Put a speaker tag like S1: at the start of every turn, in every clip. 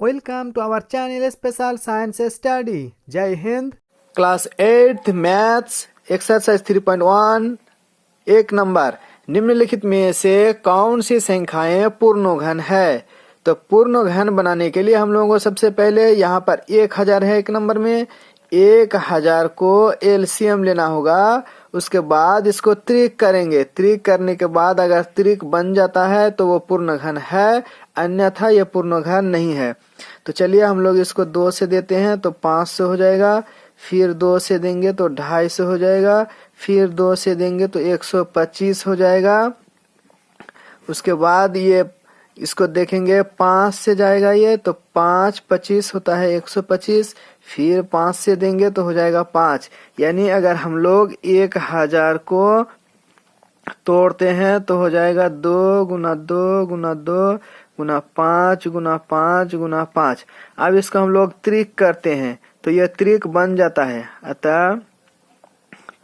S1: Welcome to our channel Special Science Study. जय Hind. Class 8 maths exercise 3.1 एक number. निम्नलिखित में से कौन सी संख्याएं पूर्ण घन है? तो पूर्ण घन बनाने के लिए हम लोगों को सबसे पहले यहाँ पर 1000 है एक नंबर में, 1000 को एलसीएम लेना होगा। उसके बाद इसको त्रिक करेंगे। त्रिक करने के बाद अगर त्रिक बन जाता है तो वो पूर्ण घन है, अन्यथा ये पूर्ण घन नहीं है। तो चलिए हम लोग इसको 2 से देते हैं तो 500 हो जाएगा, फिर 2 से देंगे तो 250 हो जाएगा, फिर 2 से देंगे तो 125 हो जाएगा। उसके बाद ये इसको देखेंगे 5 से जाएगा ये तो 5 25 होता है 125, फिर 5 से देंगे तो हो जाएगा 5। यानी अगर हम लोग 1000 को तोड़ते हैं तो हो जाएगा 2 गुना 2 गुना 2 गुना 5 गुना 5 गुना 5। अब इसको हम लोग त्रिक करते हैं तो यह त्रिक बन जाता है, अतः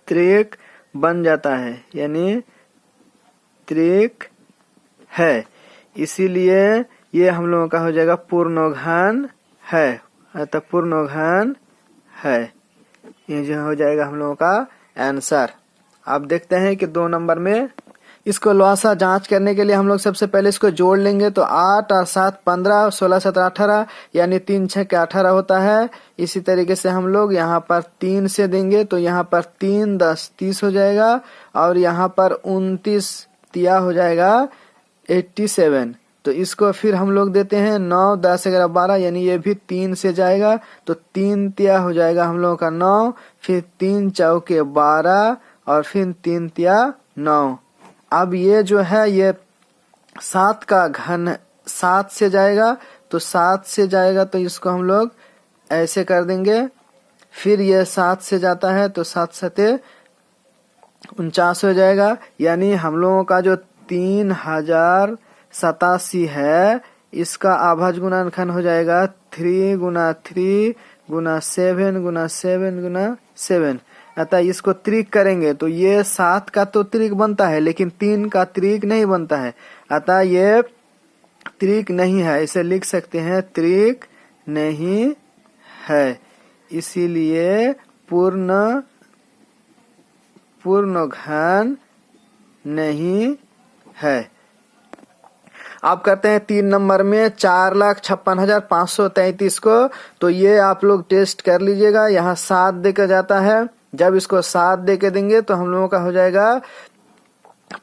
S1: त्रिक बन जाता है यानी त्रिक है, इसीलिए ये हम लोगों का हो जाएगा पूर्ण घन है, अतः पूर्ण घन है। ये जो हो जाएगा हम लोगों का आंसर। अब देखते हैं कि 2 नंबर में इसको लॉसा जांच करने के लिए हम लोग सबसे पहले इसको जोड़ लेंगे तो 8 और 7 15, 16 17 18 यानी 3 6 के 18 होता है। इसी तरीके से हम लोग यहाँ पर 3 से देंगे तो यहाँ पर 3 10 30 हो जाएगा, और यहाँ पर 29 तिया हो जाएगा 87। तो इसको फिर हम लोग देते हैं 9 10 11 12 यानी ये भी 3 से जाएगा तो 3 तिया हो जाएगा हम लोगों का 9, फिर 3 चौके 12 और फिर 3 तिया 9। अब ये जो है ये 7 का घन 7 से जाएगा तो 7 से जाएगा तो इसको हम लोग ऐसे कर देंगे। फिर ये 7 से जाता है तो 7 सते 49 हो जाएगा, यानी हम लोगों का जो 3087 है इसका आभाज्य गुणनखंड हो जाएगा 3 गुना 3 गुना 7 गुना 7 गुना 7। अतः इसको त्रिक करेंगे तो ये 7 का तो त्रिक बनता है लेकिन 3 का त्रिक नहीं बनता है, अतः ये त्रिक नहीं है। इसे लिख सकते हैं त्रिक नहीं है, इसीलिए पूर्ण घन नहीं है। आप करते हैं 3 नंबर में 4,56,533 को। तो ये आप लोग टेस्ट कर लीजिएगा। यहाँ 7 देकर जाता है, जब इसको 7 दे के देंगे तो हम लोगों का हो जाएगा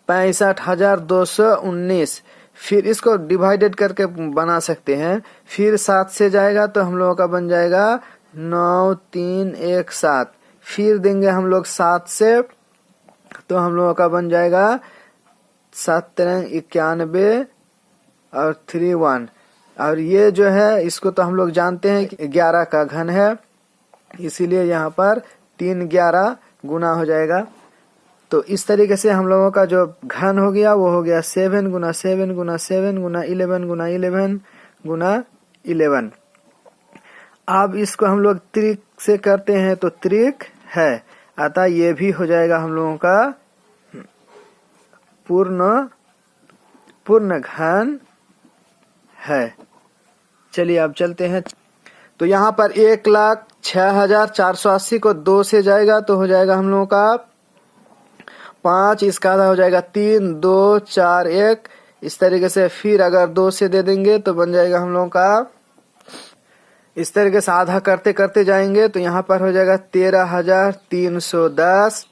S1: 65,219। फिर इसको डिवाइडेड करके बना सकते हैं। फिर 7 से जाएगा तो हम लोगों का बन जाएगा 9317। फिर देंगे हम लोग 7 से तो हम लोगों का बन जाएगा 791 और 31। और ये जो है इसको तो हम लोग जानते हैं कि 11 का घन है, इसीलिए यहाँ पर 3 11 गुना हो जाएगा। तो इस तरीके से हम लोगों का जो घन हो गया वो हो गया 7 गुना 7 गुना 7 गुना 11 गुना 11 गुना 11। अब इसको हम लोग त्रिक से करते हैं तो त्रिक है, अतः ये भी हो जाएगा हम लोगों का पूर्ण घन है। चलिए अब चलते हैं। तो यहाँ पर 1,06,480 को 2 से जाएगा तो हो जाएगा हम लोगों का 5, इसका आधा हो जाएगा 3 2 4 1। इस तरीके से फिर अगर 2 से दे देंगे तो बन जाएगा हम लोगों का, इस तरीके से आधा करते करते जाएंगे तो यहाँ पर हो जाएगा 13,310।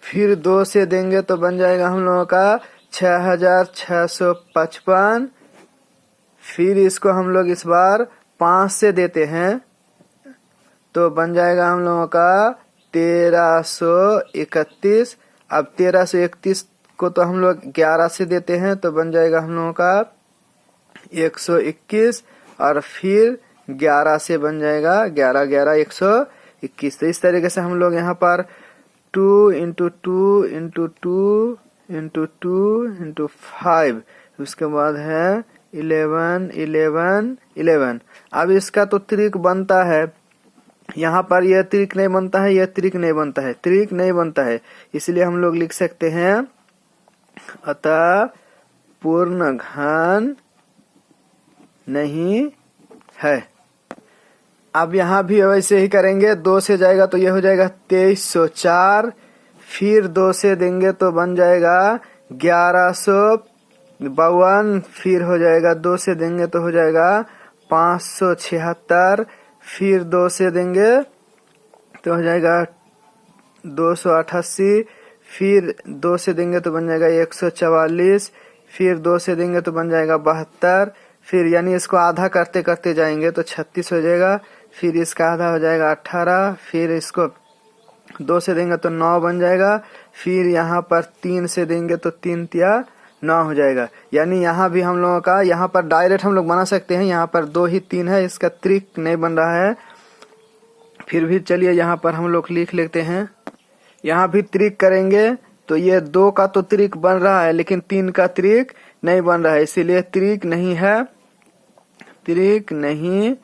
S1: फिर 2 से देंगे तो बन जाएगा हम लोगों का 6,655। फिर इसको हम लोग इस बार 5 से देते हैं तो बन जाएगा हम लोगों का 1331। अब 1331 को तो हम लोग 11 से देते हैं तो बन जाएगा हम लोगों का 121, और फिर 11 से बन जाएगा 11 11 121। तो इस तरीके से हम लोग यहाँ पर 2 इंटू 2 इंटू 2 इंटू 2 इंटू 5, उसके बाद है 11 11 11। अब इसका तो त्रिक बनता है, यहाँ पर यह त्रिक नहीं बनता है, यह त्रिक नहीं बनता है, त्रिक नहीं बनता है, इसलिए हम लोग लिख सकते हैं अतः पूर्ण घन नहीं है। अब यहाँ भी वैसे ही करेंगे, 2 से जाएगा तो ये हो जाएगा 2304, फिर 2 से देंगे तो बन जाएगा 1152, फिर हो जाएगा 2 से देंगे तो हो जाएगा 576, फिर 2 से देंगे तो हो जाएगा 288, फिर 2 से देंगे तो बन जाएगा 144, फिर 2 से देंगे तो बन जाएगा 72, फिर यानी इसको आधा करते करते जाएंगे तो 36 हो जाएगा, फिर इसका आधा हो जाएगा 18, फिर इसको 2 से देंगे तो 9 बन जाएगा, फिर यहाँ पर 3 से देंगे तो 3 तिया 9 हो जाएगा। यानी यहाँ भी हम लोगों का, यहाँ पर डायरेक्ट हम लोग बना सकते हैं, यहाँ पर 2 ही 3 है, इसका त्रिक नहीं बन रहा है। फिर भी चलिए यहाँ पर हम लोग लिख लेते हैं, यहाँ भी त्रिक करेंगे तो ये 2 का तो त्रिक बन रहा है लेकिन 3 का त्रिक नहीं बन रहा है, इसीलिए त्रिक नहीं है, त्रिक नहीं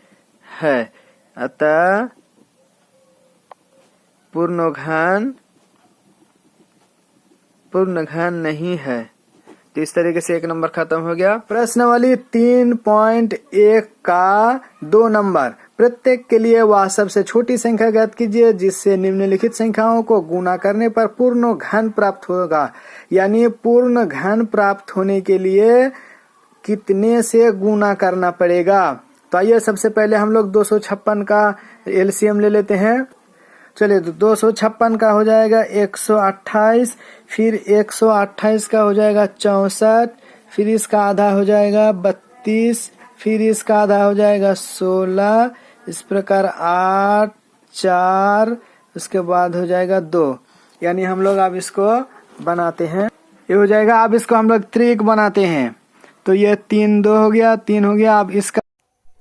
S1: है, अतः पूर्ण घन नहीं है। तो इस तरीके से 1 नंबर खत्म हो गया। प्रश्नावली 3.1 का 2 नंबर, प्रत्येक के लिए वह सबसे छोटी संख्या ज्ञात कीजिए जिससे निम्नलिखित संख्याओं को गुणा करने पर पूर्ण घन प्राप्त होगा। यानी पूर्ण घन प्राप्त होने के लिए कितने से गुणा करना पड़ेगा। तो आइए सबसे पहले हम लोग 256 का एलसीएम ले लेते हैं। चलिए, तो 256 का हो जाएगा 128, फिर 128 का हो जाएगा 64, फिर इसका आधा हो जाएगा 32, फिर इसका आधा हो जाएगा 16, इस प्रकार 8, 4, उसके बाद हो जाएगा 2। यानी हम लोग अब इसको बनाते हैं, ये हो जाएगा। अब इसको हम लोग त्रिक बनाते हैं, तो ये 3 2 हो गया, 3 हो गया। अब इसका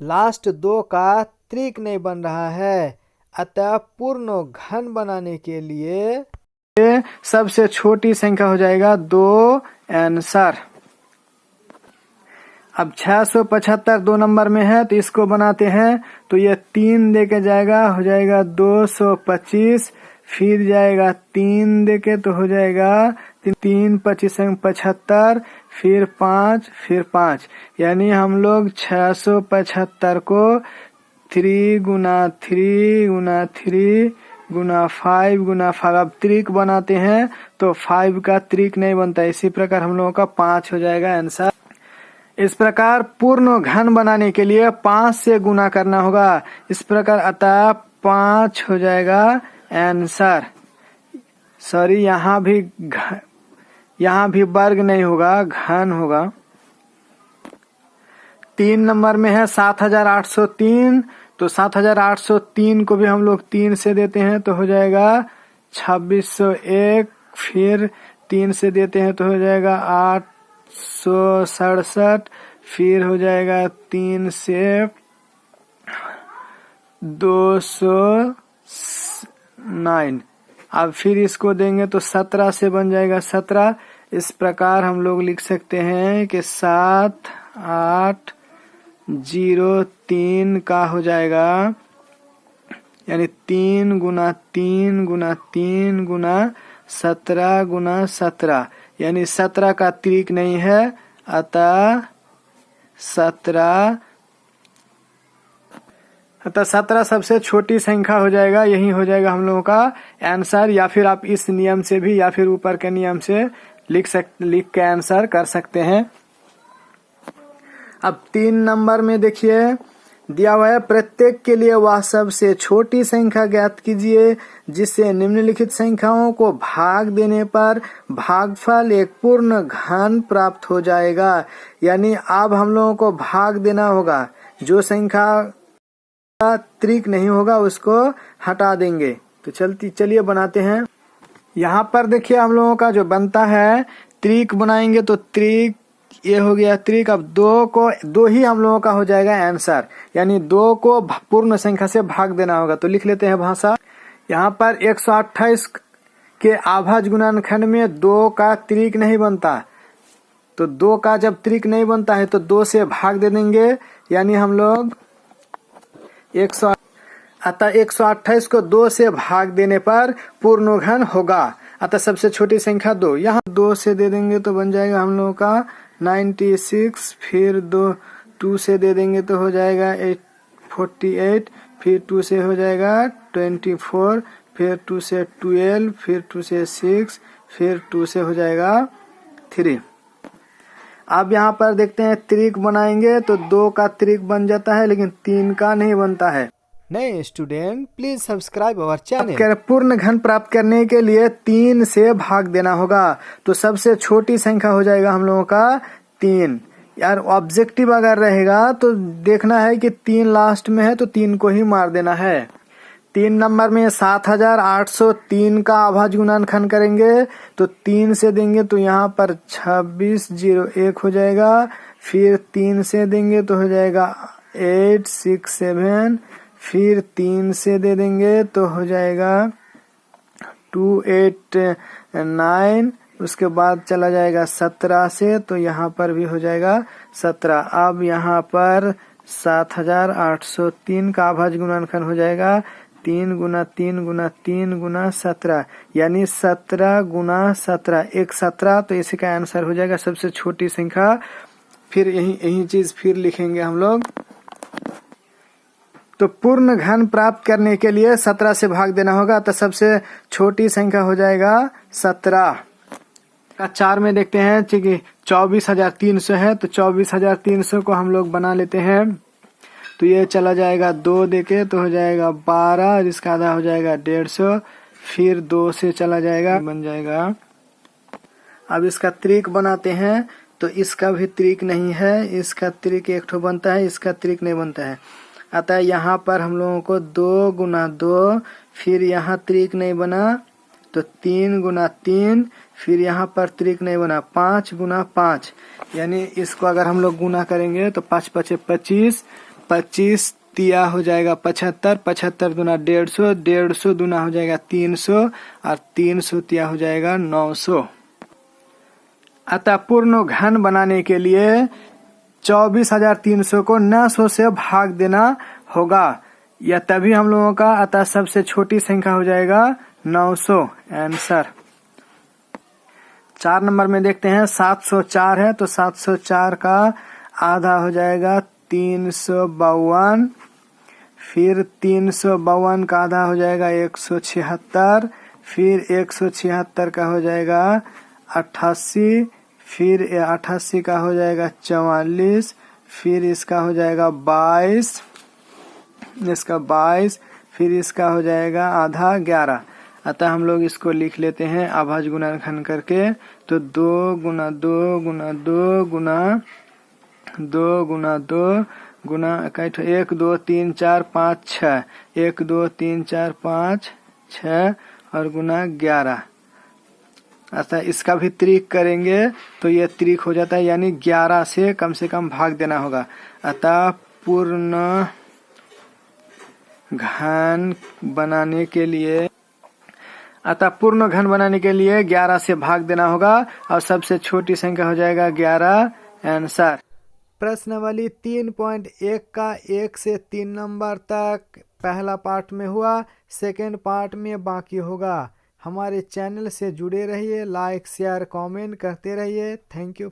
S1: लास्ट 2 का त्रिक नहीं बन रहा है, अतः पूर्ण घन बनाने के लिए सबसे छोटी संख्या हो जाएगा 2 आंसर। अब 675 2 नंबर में है तो इसको बनाते हैं, तो ये 3 देके जाएगा, हो जाएगा 225, फिर जाएगा 3 देके तो हो जाएगा 3 25 75, फिर 5, फिर 5। यानी हम लोग 675 को 3 गुना 3 गुना 3 गुना 5 गुना 5, अब त्रिक बनाते हैं तो 5 का त्रिक नहीं बनता, इसी प्रकार हम लोगों का 5 हो जाएगा आंसर। इस प्रकार पूर्ण घन बनाने के लिए 5 से गुना करना होगा, इस प्रकार अतः 5 हो जाएगा आंसर। सॉरी, यहाँ भी वर्ग नहीं होगा, घन होगा। 3 नंबर में है 7803, तो 7803 को भी हम लोग 3 से देते हैं तो हो जाएगा 2601, फिर 3 से देते हैं तो हो जाएगा 867, फिर हो जाएगा 3 से 209। अब फिर इसको देंगे तो 17 से बन जाएगा 17। इस प्रकार हम लोग लिख सकते हैं कि 7803 का हो जाएगा, यानी 3 गुना 3 गुना 3 गुना 17 गुना 17, यानी 17 का त्रिक नहीं है, अतः 17 सबसे छोटी संख्या हो जाएगा। यही हो जाएगा हम लोगों का आंसर। या फिर आप इस नियम से भी या फिर ऊपर के नियम से लिख के आंसर कर सकते हैं। अब 3 नंबर में देखिए दिया हुआ है, प्रत्येक के लिए वह सबसे छोटी संख्या ज्ञात कीजिए जिससे निम्नलिखित संख्याओं को भाग देने पर भागफल एक पूर्ण घन प्राप्त हो जाएगा। यानी अब हम लोगों को भाग देना होगा, जो संख्या का त्रिक नहीं होगा उसको हटा देंगे। तो चलिए बनाते हैं। यहाँ पर देखिए हम लोगों का जो बनता है, त्रिक बनाएंगे तो त्रिक ये हो गया त्रिक। अब 2 ही हम लोगों का हो जाएगा आंसर, यानी 2 को पूर्ण संख्या से भाग देना होगा। तो लिख लेते हैं भाषा। यहाँ पर 128 के आभाज्य गुणनखंड में 2 का त्रिक नहीं बनता, तो 2 का जब त्रिक नहीं बनता है तो 2 से भाग दे देंगे, यानी हम लोग 128 को 2 से भाग देने पर पूर्ण घन होगा। अतः सबसे छोटी संख्या 2, यहाँ 2 से दे देंगे तो बन जाएगा हम लोगों का 96, फिर 2 से दे देंगे तो हो जाएगा 48, फिर 2 से हो जाएगा 24, फिर 2 से 12, फिर 2 से 6, फिर 2 से हो जाएगा 3। अब यहाँ पर देखते हैं त्रिक बनाएंगे तो 2 का त्रिक बन जाता है लेकिन 3 का नहीं बनता है। नए student please subscribe our channel. पूर्ण घन प्राप्त करने के लिए 3 से भाग देना होगा, तो सबसे छोटी संख्या हो जाएगा हम लोगों का 3। यार ऑब्जेक्टिव अगर रहेगा तो देखना है कि 3 लास्ट में है तो 3 को ही मार देना है। 3 नंबर में 7803 का अभाज्य गुणनखंड करेंगे तो 3 से देंगे तो यहाँ पर 2601 हो जाएगा, फिर 3 से देंगे तो हो जाएगा 867, फिर 3 से दे देंगे तो हो जाएगा 289, उसके बाद चला जाएगा 17 से तो यहाँ पर भी हो जाएगा 17। अब यहाँ पर 7803 का अभाज्य गुणनखंड हो जाएगा 3 गुना 3 गुना 3 गुना 17, यानी 17 गुना 17 117, तो इसी का आंसर हो जाएगा सबसे छोटी संख्या। फिर यही चीज फिर लिखेंगे हम लोग। तो पूर्ण घन प्राप्त करने के लिए 17 से भाग देना होगा, तो सबसे छोटी संख्या हो जाएगा 17। 4 में देखते हैं कि 24,300 है, तो 24,300 को हम लोग बना लेते हैं। तो ये चला जाएगा 2 देके तो हो जाएगा 12, जिसका आधा हो जाएगा 150, फिर 2 से चला जाएगा बन जाएगा। अब इसका त्रिक बनाते हैं, तो इसका भी त्रिक नहीं है, इसका त्रिक एक ठो बनता है, इसका त्रिक नहीं बनता है। अतः यहाँ पर हम लोगों को 2 गुना 2, फिर यहाँ त्रिक नहीं बना तो 3 गुना 3, फिर यहाँ पर त्रिक नहीं बना 5 गुना 5, यानी इसको अगर हम लोग गुना करेंगे तो 5 5 25, 25 तिया हो जाएगा 75, 75 दुना 150, 150 दुना हो जाएगा 300, और 300 तिया हो जाएगा 900। अतः पूर्ण घन बनाने के लिए 24,300 को 900 से भाग देना होगा, या तभी हम लोगों का अतः सबसे छोटी संख्या हो जाएगा 900 आंसर। 4 नंबर में देखते हैं 704 है, तो 704 का आधा हो जाएगा 352, फिर 352 का आधा हो जाएगा 176, फिर 176 का हो जाएगा 88, फिर 88 का हो जाएगा 44, फिर इसका हो जाएगा 22, इसका 22, फिर इसका हो जाएगा आधा 11। अतः हम लोग इसको लिख लेते हैं अभाज्य गुणनखंड करके, तो 2 गुना 2 गुना 2 गुना 2 गुना 2 गुना 1 2 3 4 5 6, 1 2 3 4 5 6 और गुना 11। अतः इसका भी त्रिक करेंगे तो ये त्रिक हो जाता है, यानी 11 से कम भाग देना होगा। अतः पूर्ण घन बनाने के लिए 11 से भाग देना होगा, और सबसे छोटी संख्या हो जाएगा 11 आंसर। प्रश्नावली 3.1 का 1 से 3 नंबर तक पहला पार्ट में हुआ, सेकेंड पार्ट में बाकी होगा। हमारे चैनल से जुड़े रहिए, लाइक शेयर कमेंट करते रहिए। Thank you.